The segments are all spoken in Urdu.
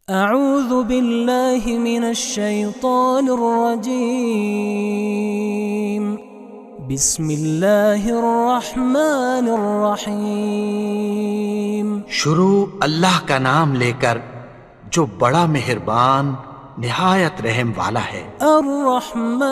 اعوذ باللہ من الشیطان الرجیم بسم اللہ الرحمن الرحیم شروع اللہ کا نام لے کر جو بڑا مہربان نہایت رحم والا ہے۔ الرحمن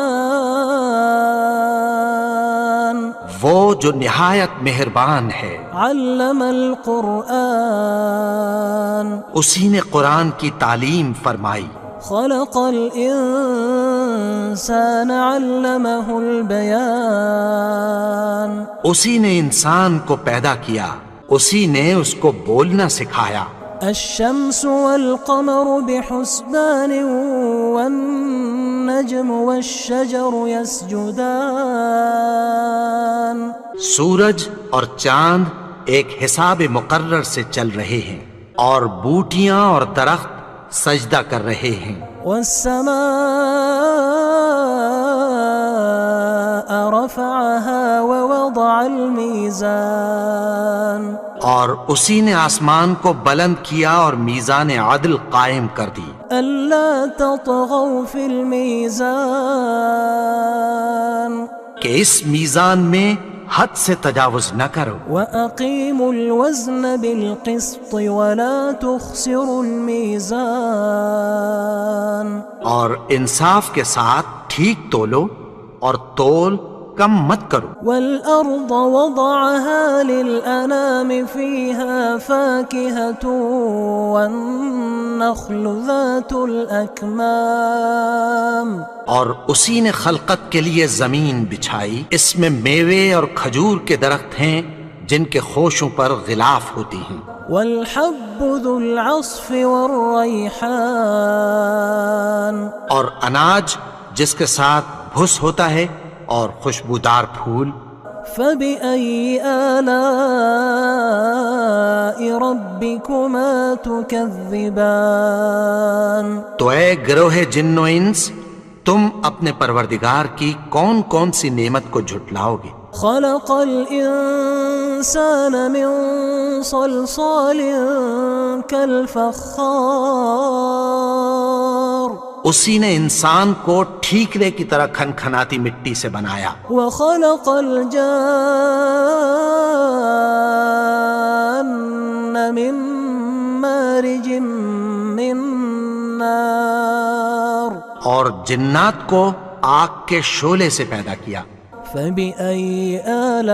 وہ جو نہایت مہربان ہے۔ علم القرآن اسی نے قرآن کی تعلیم فرمائی۔ خلق الانسان علمہ البیان اسی نے انسان کو پیدا کیا، اسی نے اس کو بولنا سکھایا۔ الشمس والقمر بحسبان والنجم والشجر يسجدان سورج اور چاند ایک حساب مقرر سے چل رہے ہیں، اور بوٹیاں اور درخت سجدہ کر رہے ہیں۔ والسماء رفعها ووضع الميزان اور اسی نے آسمان کو بلند کیا اور میزان عدل قائم کر دی۔ ألا تطغوا في الميزان کہ اس میزان میں حد سے تجاوز نہ کرو۔ وأقيموا الوزن بالقسط ولا تخسروا الميزان اور انصاف کے ساتھ ٹھیک تولو اور تول کم مت کرو۔ والأرض وضعها للأنام فيها فاكهة والنخل ذات الأكمام اور اسی نے خلقت کے لیے زمین بچھائی، اس میں میوے اور کھجور کے درخت ہیں جن کے خوشوں پر غلاف ہوتی ہیں۔ والحب ذو العصف والریحان اور اناج جس کے ساتھ بھس ہوتا ہے اور خوشبودار پھول۔ فبأي آلاء ربكما تكذبان تو اے گروہ جن و انس، تم اپنے پروردگار کی کون کون سی نعمت کو جھٹلاؤ گے؟ خلق الإنسان من صلصال كالفخار اسی نے انسان کو ٹھیکرے کی طرح کھنکھناتی مٹی سے بنایا۔ وخلق الجان من مارج من نار اور جنات کو آگ کے شعلے سے پیدا کیا۔ فبأي آلاء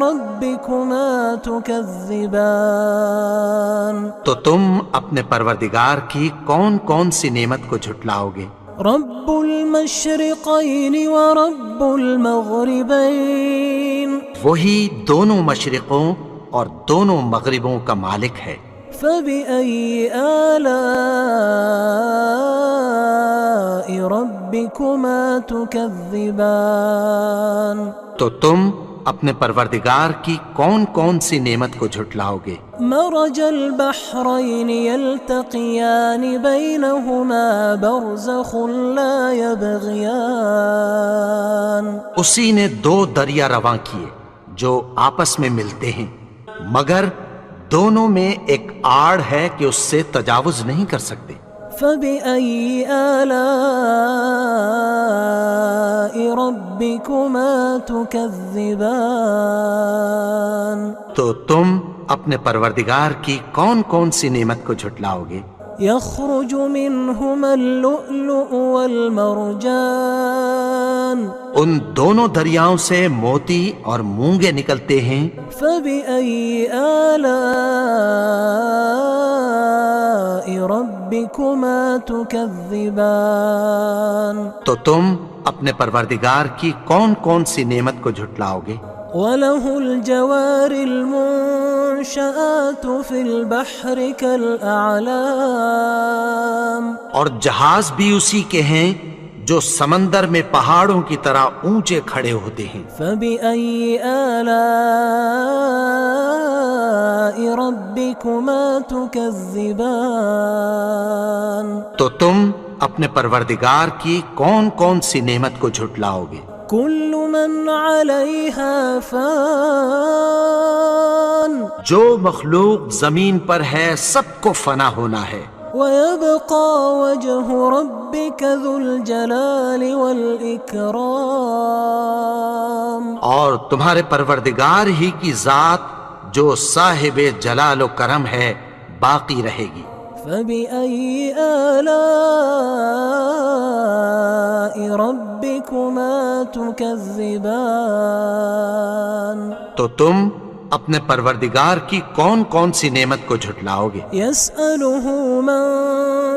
ربكما تكذبان تو تم اپنے پروردگار کی کون کون سی نعمت کو جھٹلاؤ گے؟ رب المشرقين ورب المغربين وہی دونوں مشرقوں اور دونوں مغربوں کا مالک ہے۔ فبأي آلاء ربكما تكذبان تو تم اپنے پروردگار کی کون کون سی نعمت کو جھٹلاؤ گے؟ مرج البحرين يلتقيان بينهما برزخ لا يبغيان اسی نے دو دریا رواں کیے جو آپس میں ملتے ہیں، مگر دونوں میں ایک آڑ ہے کہ اس سے تجاوز نہیں کر سکتے۔ فبأي آلاء ربكما تكذبان تو تم اپنے پروردگار کی کون کون سی نعمت کو جھٹلاؤ گے؟ يخرج منهما اللؤلؤ والمرجان ان دونوں دریاؤں سے موتی اور مونگے نکلتے ہیں۔ فبأي آلاء ربكما تكذبان تو تم اپنے پروردگار کی کون کون سی نعمت کو جھٹلاؤ گے؟ وله الجوار المنشآت في البحر كالأعلام اور جہاز بھی اسی کے ہیں جو سمندر میں پہاڑوں کی طرح اونچے کھڑے ہوتے ہیں۔ فبأي آلاء ربكما تكذبان تو تم اپنے پروردگار کی کون کون سی نعمت کو جھٹلاؤ گے؟ كل من عليها فان جو مخلوق زمین پر ہے سب کو فنا ہونا ہے، ويبقى وجه ربك ذو الجلال والإكرام. اور تمہارے پروردگار ہی کی ذات جو صاحب جلال و کرم ہے باقی رہے گی. فبأي آلاء ربكما تكذبان. تو تم اپنے پروردگار کی کون کون سی نعمت کو جھٹلاؤ گے؟ يسأله من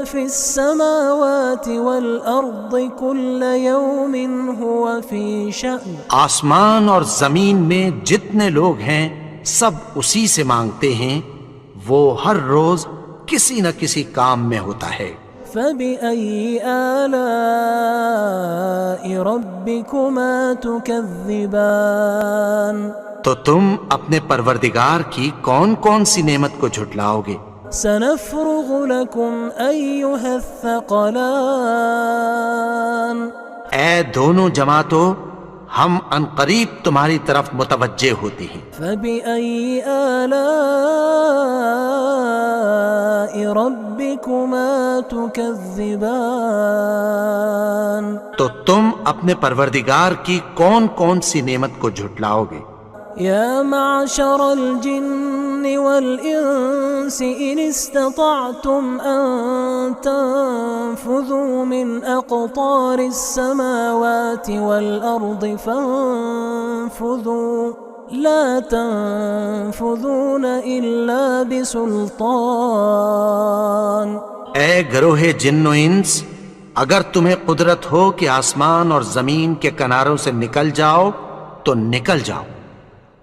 في السماوات والأرض كل يوم هو في شأن. آسمان اور زمین میں جتنے لوگ ہیں سب اسی سے مانگتے ہیں، وہ ہر روز کسی نہ کسی کام میں ہوتا ہے. فبأي آلاء ربكما تكذبان. تو تم اپنے پروردگار کی کون کون سی نعمت کو جھٹلاؤ گے؟ سنفرغ لكم أيها الثقلان. اے دونوں جماعتوں، ہم عنقریب تمہاری طرف متوجہ ہوتے ہیں. فبأي آلاء ربكما تكذبان. تو تم اپنے پروردگار کی کون کون سی نعمت کو جھٹلاؤ گے؟ يا معشر الجن والإنس إن استطعتم أن تنفذوا من أقطار السماوات والأرض فانفذوا لا تنفذون إلا بسلطان. اے گروہ جن و انس، اگر تمہیں قدرت ہو کہ آسمان اور زمین کے کناروں سے نکل جاؤ تو نکل جاؤ،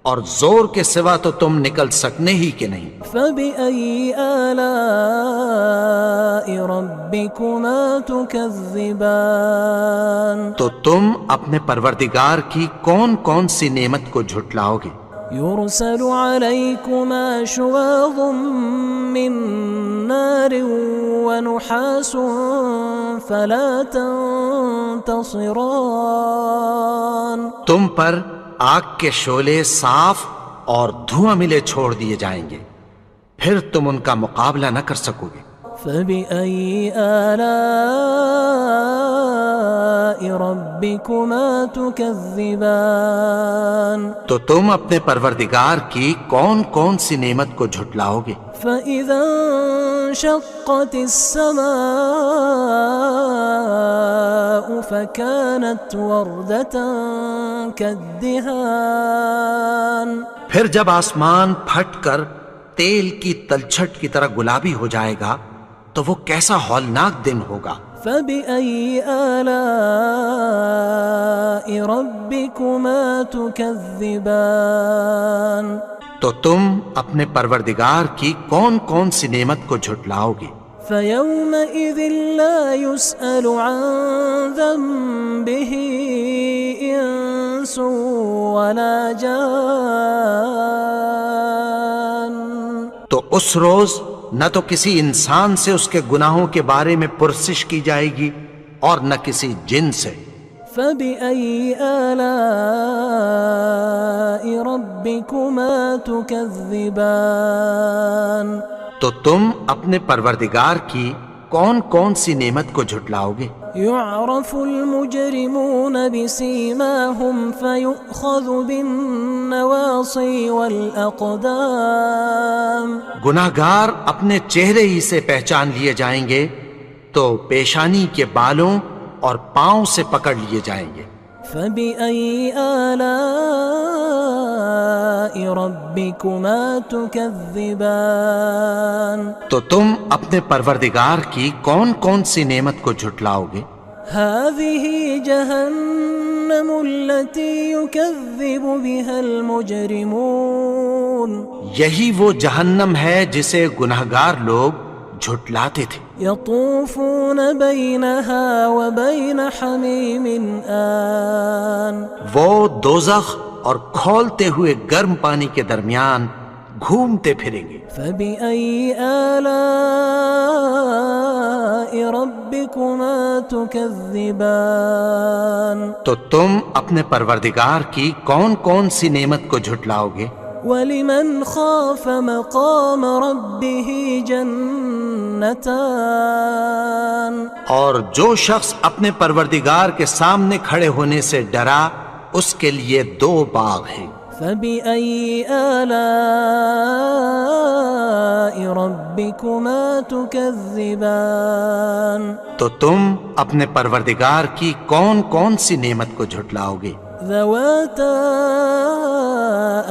اور زور کے سوا تو تم نکل سکنے ہی کہ نہیں. فبأي آلاء ربكما تكذبان. تو تم اپنے پروردگار کی کون کون سی نعمت کو جھٹلاؤ گے؟ يرسل عليكما شواظ من نار ونحاس فلا تنتصران. تم پر آگ کے شعلے صاف اور دھواں ملے چھوڑ دیے جائیں گے، پھر تم ان کا مقابلہ نہ کر سکو گے. فبأي آلاء ربكما تكذبان. تو تم اپنے پروردگار کی کون کون سی نعمت کو جھٹلاؤ گے؟ فإذا انشقت السماء فكانت وردة كالدهان. پھر جب آسمان پھٹ کر تیل کی تلچھٹ کی طرح گلابی ہو جائے گا تو وہ کیسا ہولناک دن ہوگا. فبأي آلاء ربكما تكذبان. تو تم اپنے پروردگار کی کون کون سی نعمت کو جھٹلاؤ گے؟ فيومئذ لا يسأل عن ذنبه إنس ولا جان. تو اس روز نہ تو کسی انسان سے اس کے گناہوں کے بارے میں پرسش کی جائے گی اور نہ کسی جن سے. فبأي آلاء ربكما تكذبان. تو تم اپنے پروردگار کی کون کون سی نعمت کو جھٹلاؤ گے؟ يعرف المجرمون بسيماهم فيؤخذ بالنواصي والأقدام. گناہگار اپنے چہرے ہی سے پہچان لیے جائیں گے تو پیشانی کے بالوں اور پاؤں سے پکڑ لیے جائیں گے. فبأي آلاء ربكما تكذبان. تو تم اپنے پروردگار کی کون کون سی نعمت کو جھٹلاؤ گے؟ هذه جهنم التي يكذب بها المجرمون. یہی وہ جہنم ہے جسے گناہگار لوگ جھٹلاتے تھے. يطوفون بينها وبين حميم آن. وہ دوزخ اور کھولتے ہوئے گرم پانی کے درمیان گھومتے پھریں گے. فبأي آلاء ربكما تكذبان تو تم اپنے پروردگار کی کون کون سی نعمت کو جھٹلاؤ گے؟ ولمن خاف مقام ربه جنتان اور جو شخص اپنے پروردگار کے سامنے کھڑے ہونے سے ڈرا اس کے لیے 2 باغ ہیں۔ فبأي آلاء ربكما تكذبان تو تم اپنے پروردگار کی کون کون سی نعمت کو جھٹلاؤ گے؟ ذواتا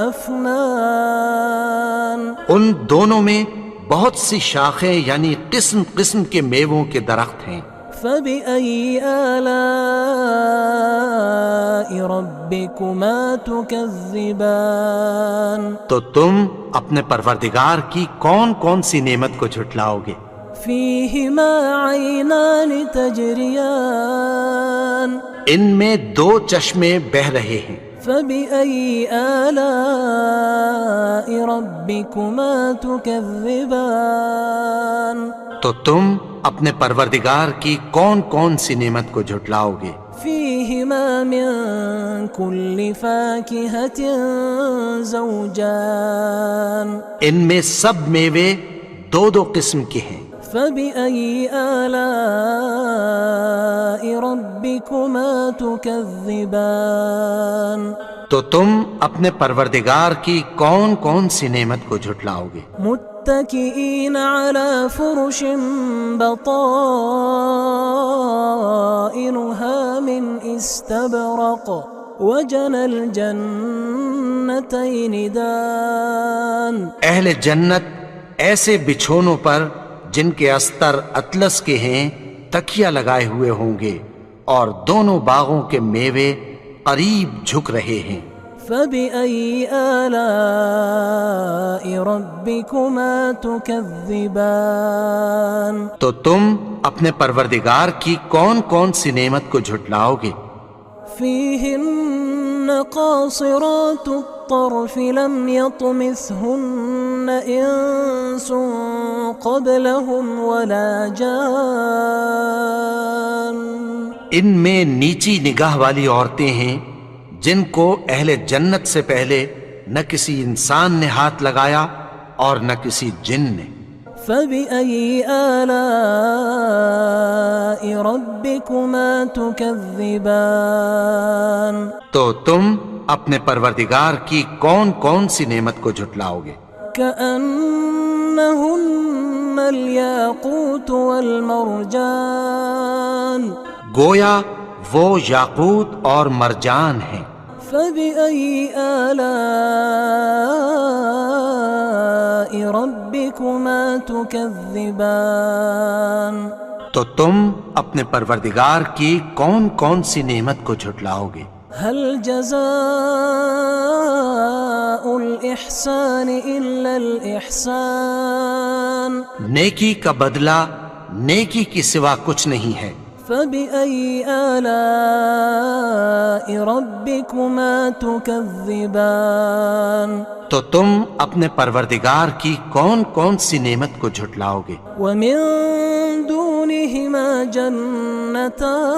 أفنان ان دونوں میں بہت سی شاخیں یعنی قسم قسم کے میووں کے درخت ہیں۔ فبأي آلاء ربكما تكذبان تو تم اپنے پروردگار کی کون کون سی نعمت کو جھٹلاؤ گے؟ فيهما عينان تجريان ان میں 2 چشمے بہہ رہے ہیں۔ فبأي آلاء ربكما تكذبان تو تم اپنے پروردگار کی کون کون سی نعمت کو جھٹلاؤ گے؟ فيهما من كل فاكهة زوجان ان میں سب میوے 2 قسم کے ہیں۔ فبأي آلاء ربكما تكذبان تو تم اپنے پروردگار کی کون کون سی نعمت کو جھٹلاؤ گے؟ متكئين على فرش بطائنها من استبرق وجنى الجنتين دان اہل جنت ایسے بچھونوں پر جن کے استر اطلس کے ہیں تکیہ لگائے ہوئے ہوں گے اور دونوں باغوں کے میوے قریب جھک رہے ہیں۔ فبأي آلاء ربكما تكذبان تو تم اپنے پروردگار کی کون کون سی نعمت کو جھٹلاؤ گے؟ فيهن قاصرات الطرف لم يطمثهن إنس قبلهم ولا جان ان میں نیچی نگاہ والی عورتیں ہیں جن کو اہل جنت سے پہلے نہ کسی انسان نے ہاتھ لگایا اور نہ کسی جن نے۔ فبأي آلاء ربكما تكذبان تو تم اپنے پروردگار کی کون کون سی نعمت کو جھٹلاؤ گے؟ كأنهن الياقوت والمرجان گویا وہ یاقوت اور مرجان ہیں۔ فبأي آلاء ربكما تكذبان تو تم اپنے پروردگار کی کون کون سی نعمت کو جھٹلاؤ گے؟ هل جزاء الإحسان إلا الإحسان نیکی کا بدلہ نیکی کی سوا کچھ نہیں ہے۔ فبأي آلاء ربكما تكذبان تو تم اپنے پروردگار کی کون کون سی نعمت کو جھٹلاؤ گے؟ ومن دونهما جنتان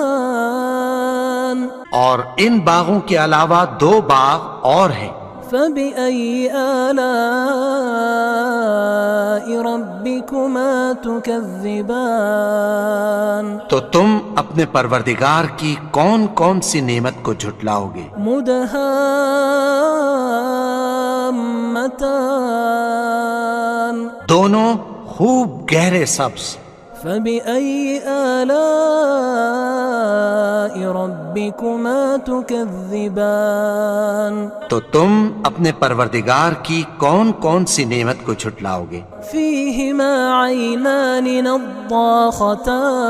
اور ان باغوں کے علاوہ 2 باغ اور ہیں۔ فبأي آلاء ربكما تكذبان تو تم اپنے پروردگار کی کون کون سی نعمت کو جھٹلاؤ گے؟ مدهامتان دونوں خوب گہرے سبز۔ فبأي آلاء ربكما تكذبان تو تم اپنے پروردگار کی کون کون سی نعمت کو جھٹلاؤ گے؟ فيهما عينان نضاختان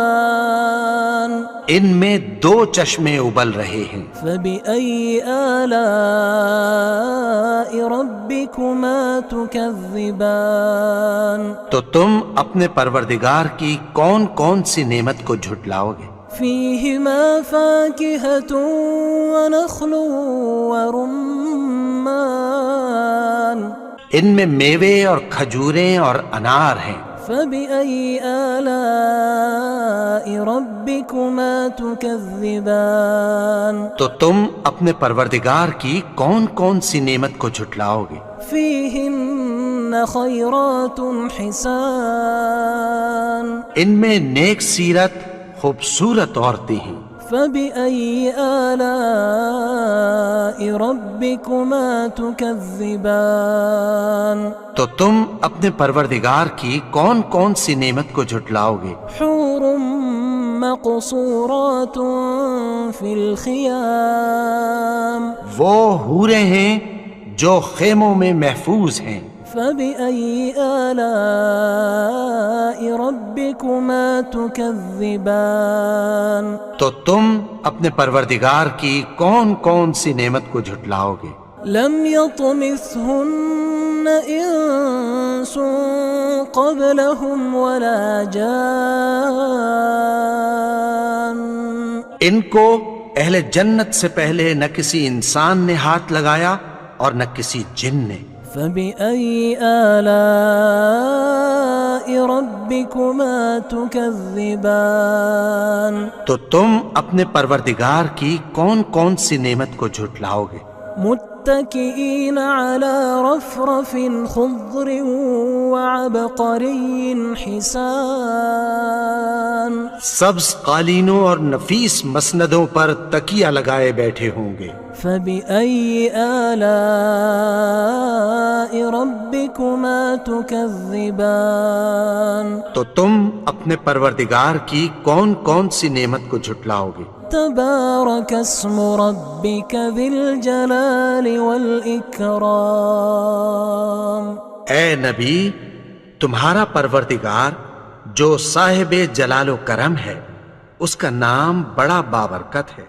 ان میں 2 چشمے ابل رہے ہیں۔ فبأي آلاء ربكما تكذبان تو تم اپنے پروردگار کی کون کون سی نعمت کو جھٹلاؤ گے؟ فيهما فاكهة ونخل ورمان ان میں میوے اور کھجوریں اور انار ہیں۔ فبأي آلاء ربكما تكذبان تو تم اپنے پروردگار کی کون کون سی نعمت کو جھٹلاؤ گے؟ فيهن خيرات حسان ان میں نیک سیرت خوبصورت عورتیں ہیں۔ فبأي آلاء ربكما تكذبان تو تم اپنے پروردگار کی کون کون سی نعمت کو جھٹلاؤ گے؟ حور مقصورات في الخيام وہ حوریں ہیں جو خیموں میں محفوظ ہیں۔ فبأي آلاء ربكما تكذبان تو تم اپنے پروردگار کی کون کون سی نعمت کو جھٹلاؤ گے؟ لم يطمثهن إنس قبلهم ولا جان ان کو اہل جنت سے پہلے نہ کسی انسان نے ہاتھ لگایا اور نہ کسی جن نے۔ فبأي آلاء ربكما تكذبان تو تم اپنے پروردگار کی کون کون سی نعمت کو جھٹلاؤ گے؟ متكئين على رفرف خضر وعبقري حسان سبز قالینوں اور نفیس مسندوں پر تکیہ لگائے بیٹھے ہوں گے۔ فبأي آلاء ربكما تكذبان تو تم اپنے پروردگار کی کون کون سی نعمت کو جھٹلاؤ گے؟ تبارك اسم ربك ذي الجلال والإكرام اے نبی، تمہارا پروردگار جو صاحب جلال و کرم ہے، اس کا نام بڑا بابرکت ہے۔